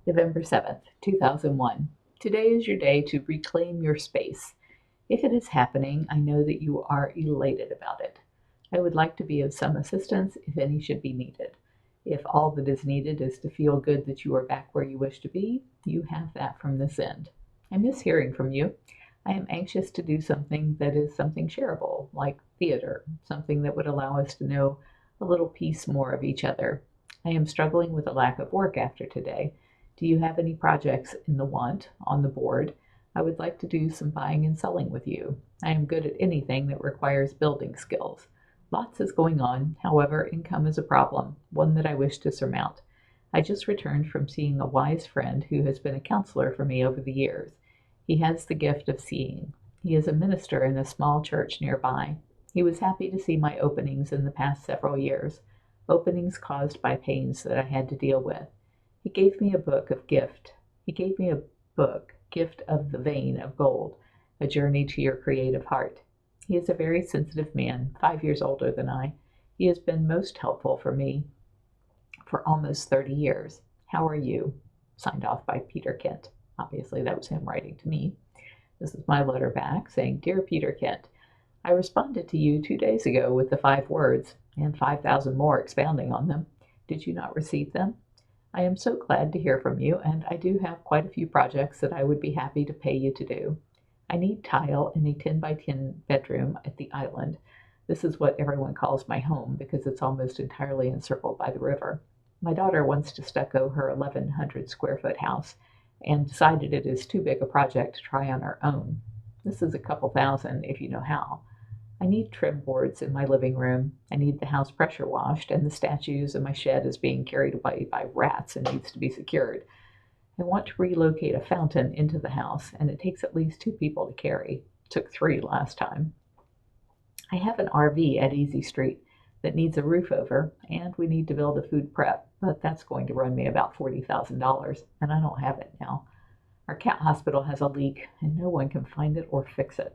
November 7th, 2001. Today is your day to reclaim your space. If it is happening, I know that you are elated about it. I would like to be of some assistance if any should be needed. If all that is needed is to feel good that you are back where you wish to be, you have that from this end. I miss hearing from you. I am anxious to do something that is something shareable, like theater, something that would allow us to know a little piece more of each other. I am struggling with a lack of work after today. Do you have any projects in the want on the board? I would like to do some buying and selling with you. I am good at anything that requires building skills. Lots is going on, however, income is a problem, one that I wish to surmount. I just returned from seeing a wise friend who has been a counselor for me over the years. He has the gift of seeing. He is a minister in a small church nearby. He was happy to see my openings in the past several years, openings caused by pains that I had to deal with. He gave me a book of gift. He gave me a book, Gift of the Vein of Gold, A Journey to Your Creative Heart. He is a very sensitive man, 5 years older than I. He has been most helpful for me for almost 30 years. How are you? Signed off by Peter Kent. Obviously, that was him writing to me. This is my letter back saying, Dear Peter Kent, I responded to you 2 days ago with the 5 words and 5,000 more expounding on them. Did you not receive them? I am so glad to hear from you, and I do have quite a few projects that I would be happy to pay you to do. I need tile in a 10 by 10 bedroom at the island. This is what everyone calls my home because it's almost entirely encircled by the river. My daughter wants to stucco her 1,100 square foot house and decided it is too big a project to try on her own. This is a couple thousand if you know how. I need trim boards in my living room. I need the house pressure washed, and the statues in my shed is being carried away by rats and needs to be secured. I want to relocate a fountain into the house, and it takes at least 2 people to carry. It took 3 last time. I have an RV at Easy Street that needs a roof over, and we need to build a food prep, but that's going to run me about $40,000, and I don't have it now. Our cat hospital has a leak, and no one can find it or fix it.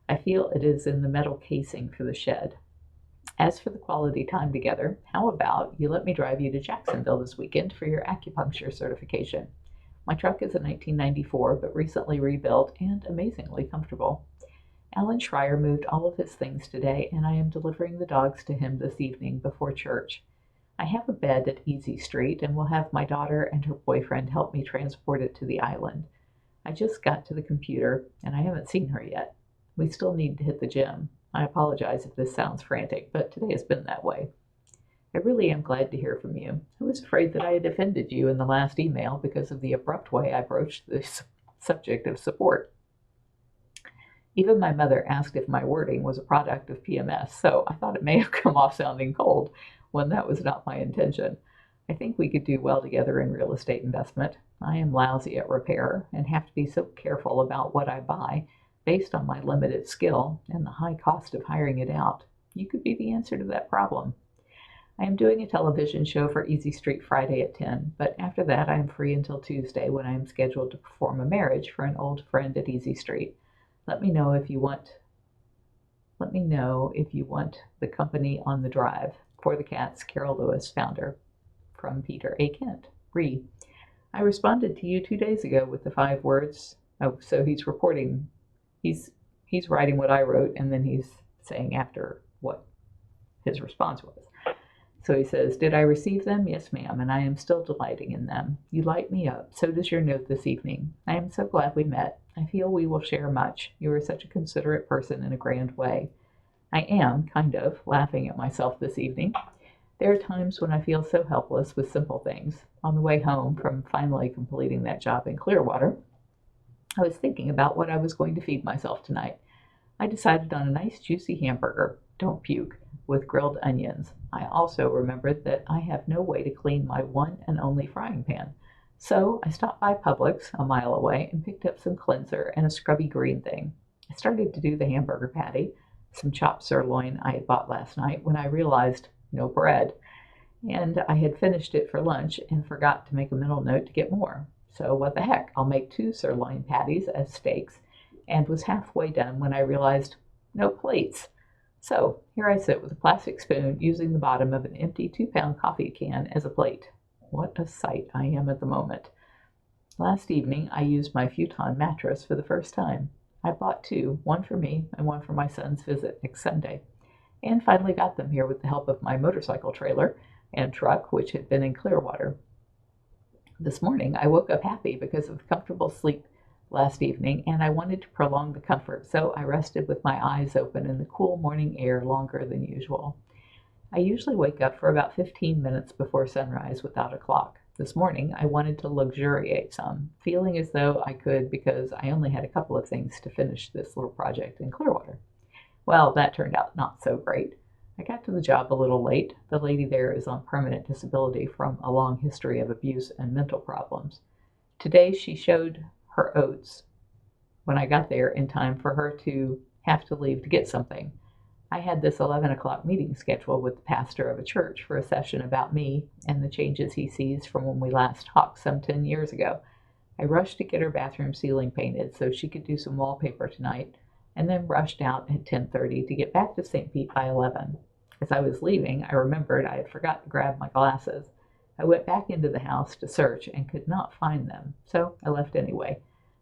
I feel it is in the metal casing for the shed. As for the quality time together, how about you let me drive you to Jacksonville this weekend for your acupuncture certification? My truck is a 1994, but recently rebuilt and amazingly comfortable. Alan Schreier moved all of his things today, and I am delivering the dogs to him this evening before church. I have a bed at Easy Street and will have my daughter and her boyfriend help me transport it to the island. I just got to the computer, and I haven't seen her yet. We still need to hit the gym. I apologize if this sounds frantic, but today has been that way. I really am glad to hear from you. I was afraid that I had offended you in the last email because of the abrupt way I broached the subject of support. Even my mother asked if my wording was a product of PMS, so I thought it may have come off sounding cold when that was not my intention. I think we could do well together in real estate investment. I am lousy at repair and have to be so careful about what I buy based on my limited skill and the high cost of hiring it out. You could be the answer to that problem. I am doing a television show for Easy Street Friday at 10, but after that I am free until Tuesday when I am scheduled to perform a marriage for an old friend at Easy Street. Let me know if you want the company on the drive. For the Cats, Carol Lewis, founder. From Peter A. Kent. Re. I responded to you 2 days ago with the 5 words. Oh, so he's reporting. He's writing what I wrote, and then he's saying after what his response was. So he says, Did I receive them? Yes, ma'am, and I am still delighting in them. You light me up. So does your note this evening. I am so glad we met. I feel we will share much. You are such a considerate person in a grand way. I am, kind of, laughing at myself this evening. There are times when I feel so helpless with simple things. On the way home from finally completing that job in Clearwater, I was thinking about what I was going to feed myself tonight. I decided on a nice juicy hamburger, don't puke, with grilled onions. I also remembered that I have no way to clean my one and only frying pan. So I stopped by Publix a mile away and picked up some cleanser and a scrubby green thing. I started to do the hamburger patty, some chopped sirloin I had bought last night, when I realized no bread, and I had finished it for lunch and forgot to make a mental note to get more. So what the heck, I'll make 2 sirloin patties as steaks, and was halfway done when I realized no plates. So here I sit with a plastic spoon using the bottom of an empty 2-pound coffee can as a plate. What a sight I am at the moment. Last evening, I used my futon mattress for the first time. I bought two, one for me and one for my son's visit next Sunday, and finally got them here with the help of my motorcycle trailer and truck, which had been in Clearwater. This morning, I woke up happy because of the comfortable sleep last evening, and I wanted to prolong the comfort, so I rested with my eyes open in the cool morning air longer than usual. I usually wake up for about 15 minutes before sunrise without a clock. This morning, I wanted to luxuriate some, feeling as though I could because I only had a couple of things to finish this little project in Clearwater. Well, that turned out not so great. I got to the job a little late. The lady there is on permanent disability from a long history of abuse and mental problems. Today, she showed her oats when I got there in time for her to have to leave to get something. I had this 11 o'clock meeting scheduled with the pastor of a church for a session about me and the changes he sees from when we last talked some 10 years ago. I rushed to get her bathroom ceiling painted so she could do some wallpaper tonight, and then rushed out at 10:30 to get back to St. Pete by 11. As I was leaving, I remembered I had forgotten to grab my glasses. I went back into the house to search and could not find them, so I left anyway.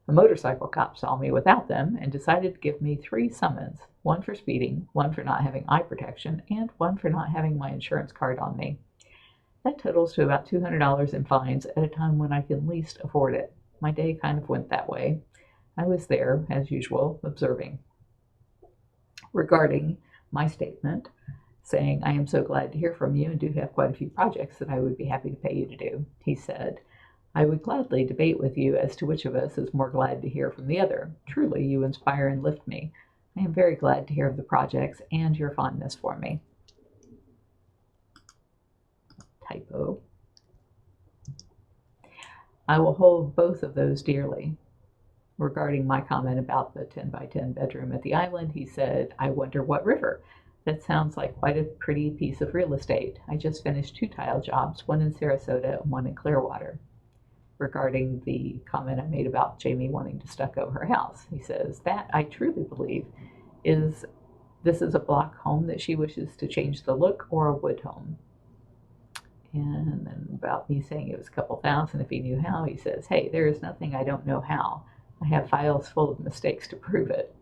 A motorcycle cop saw me without them and decided to give me 3 summons, one for speeding, one for not having eye protection, and one for not having my insurance card on me. That totals to about $200 in fines at a time when I can least afford it. My day kind of went that way. I was there, as usual, observing. Regarding my statement, saying, I am so glad to hear from you and do have quite a few projects that I would be happy to pay you to do, he said, I would gladly debate with you as to which of us is more glad to hear from the other. Truly, you inspire and lift me. I am very glad to hear of the projects and your fondness for me. Typo. I will hold both of those dearly. Regarding my comment about the 10 by 10 bedroom at the island, he said, I wonder what river. That sounds like quite a pretty piece of real estate. I just finished 2 tile jobs, one in Sarasota and one in Clearwater. Regarding the comment I made about Jamie wanting to stucco her house, he says, that I truly believe this is a block home that she wishes to change the look, or a wood home. And then about me saying it was a couple thousand if he knew how, he says, hey, there is nothing I don't know how. I have files full of mistakes to prove it.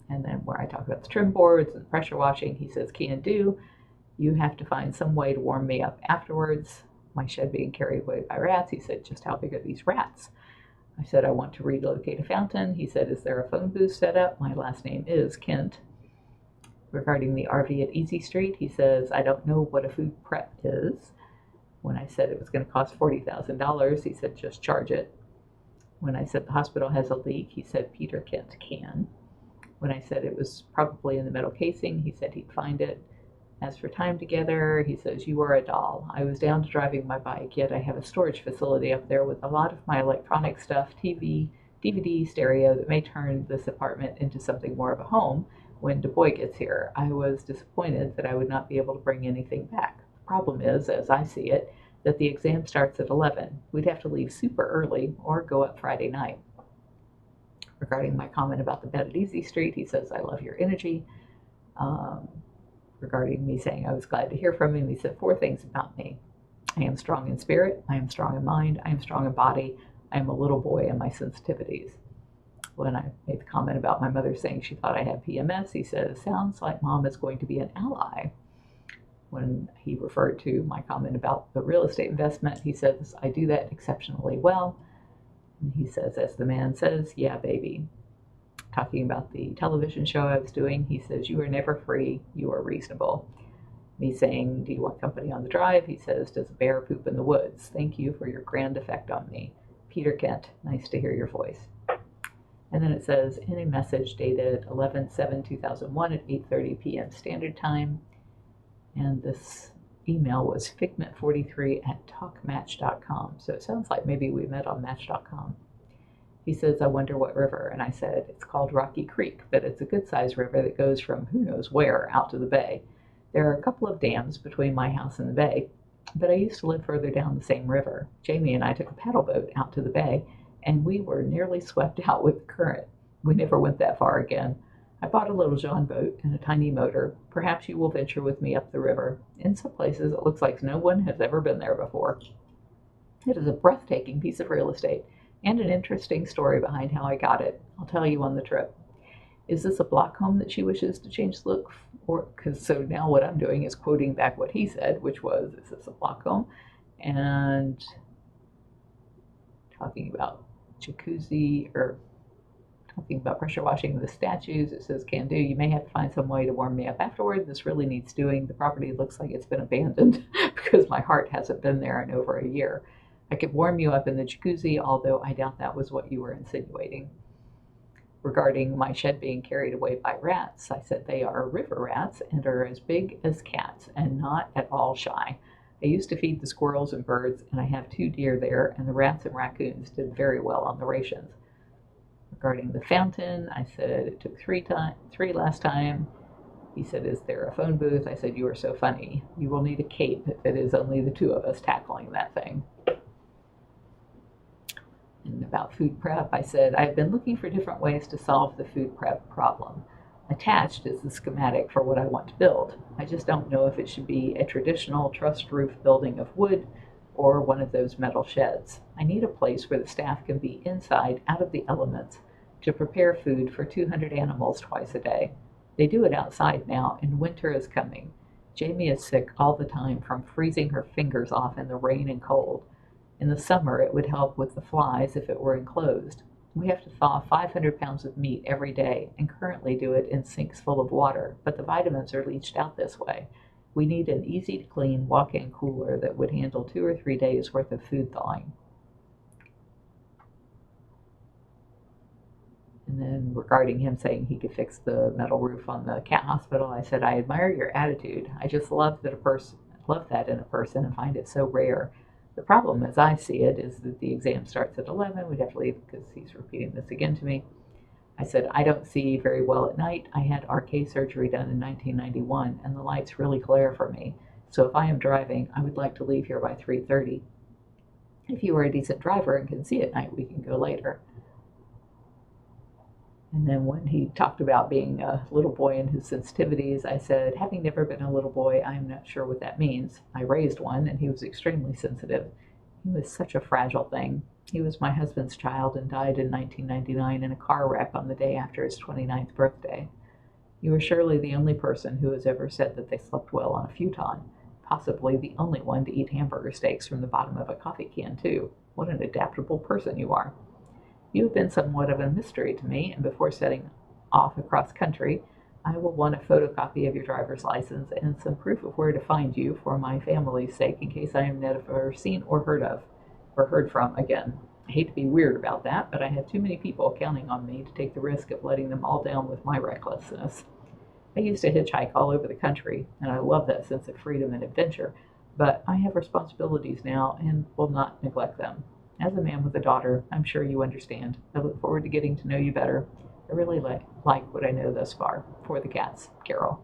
And then where I talk about the trim boards and pressure washing, he says, can do. You have to find some way to warm me up afterwards. My shed being carried away by rats. He said, just how big are these rats? I said, I want to relocate a fountain. He said, is there a phone booth set up? My last name is Kent. Regarding the RV at Easy Street, he says, I don't know what a food prep is. When I said it was going to cost $40,000, he said, just charge it. When I said the hospital has a leak, he said, Peter Kent can. When I said it was probably in the metal casing, he said he'd find it. As for time together, he says, you are a doll. I was down to driving my bike, yet I have a storage facility up there with a lot of my electronic stuff, TV, DVD, stereo, that may turn this apartment into something more of a home when Du Bois gets here. I was disappointed that I would not be able to bring anything back. The problem is, as I see it, that the exam starts at 11. We'd have to leave super early or go up Friday night. Regarding my comment about the bed at Easy Street, he says, I love your energy. Regarding me saying I was glad to hear from him, he said 4 things about me. I am strong in spirit, I am strong in mind, I am strong in body, I am a little boy and my sensitivities. When I made the comment about my mother saying she thought I had PMS, he says, sounds like mom is going to be an ally. When he referred to my comment about the real estate investment, he says, I do that exceptionally well. And he says, as the man says, yeah, baby. Talking about the television show I was doing, he says, you are never free, you are reasonable. Me saying, do you want company on the drive? He says, does a bear poop in the woods? Thank you for your grand effect on me. Peter Kent, nice to hear your voice. And then it says, in a message dated 11/7/2001 at 8:30 p.m. Standard Time. And this email was figment43@talkmatch.com. So it sounds like maybe we met on Match.com. He says, I wonder what river. And I said, it's called Rocky Creek, but it's a good-sized river that goes from who knows where out to the bay. There are a couple of dams between my house and the bay, but I used to live further down the same river. Jamie and I took a paddle boat out to the bay, and we were nearly swept out with the current. We never went that far again. I bought a little John boat and a tiny motor. Perhaps you will venture with me up the river. In some places, it looks like no one has ever been there before. It is a breathtaking piece of real estate. and an interesting story behind how I got it. I'll tell you on the trip. Is this a block home that she wishes to change the look? Or because so now what I'm doing is quoting back what he said, which was, "Is this a block home?" And talking about jacuzzi or talking about pressure washing the statues. It says, "Can do. You may have to find some way to warm me up afterward. This really needs doing. The property looks like it's been abandoned because my heart hasn't been there in over a year. I could warm you up in the jacuzzi, although I doubt that was what you were insinuating." Regarding my shed being carried away by rats, I said they are river rats and are as big as cats and not at all shy. I used to feed the squirrels and birds, and I have 2 deer there, and the rats and raccoons did very well on the rations. Regarding the fountain, I said it took three last time. He said, "Is there a phone booth?" I said, "You are so funny. You will need a cape if it is only the 2 of us tackling that thing." And about food prep, I said, "I've been looking for different ways to solve the food prep problem. Attached is the schematic for what I want to build. I just don't know if it should be a traditional truss roof building of wood or one of those metal sheds. I need a place where the staff can be inside, out of the elements, to prepare food for 200 animals twice a day. They do it outside now, and winter is coming. Jamie is sick all the time from freezing her fingers off in the rain and cold. In the summer, it would help with the flies if it were enclosed. We have to thaw 500 pounds of meat every day and currently do it in sinks full of water, but the vitamins are leached out this way. We need an easy-to-clean walk-in cooler that would handle 2 or 3 days worth of food thawing." And then regarding him saying he could fix the metal roof on the cat hospital, I said, "I admire your attitude. I just love that in a person and find it so rare. The problem, as I see it, is that the exam starts at 11. We'd have to leave," because he's repeating this again to me. I said, "I don't see very well at night. I had RK surgery done in 1991, and the lights really glare for me. So if I am driving, I would like to leave here by 3:30. If you are a decent driver and can see at night, we can go later." And then when he talked about being a little boy and his sensitivities, I said, "Having never been a little boy, I'm not sure what that means. I raised one, and he was extremely sensitive. He was such a fragile thing. He was my husband's child and died in 1999 in a car wreck on the day after his 29th birthday. You are surely the only person who has ever said that they slept well on a futon. Possibly the only one to eat hamburger steaks from the bottom of a coffee can, too. What an adaptable person you are. You have been somewhat of a mystery to me, and before setting off across country, I will want a photocopy of your driver's license and some proof of where to find you for my family's sake in case I am never seen or heard from again. I hate to be weird about that, but I have too many people counting on me to take the risk of letting them all down with my recklessness. I used to hitchhike all over the country, and I love that sense of freedom and adventure, but I have responsibilities now and will not neglect them. As a man with a daughter, I'm sure you understand. I look forward to getting to know you better. I really like what I know thus far. For the cats, Carole."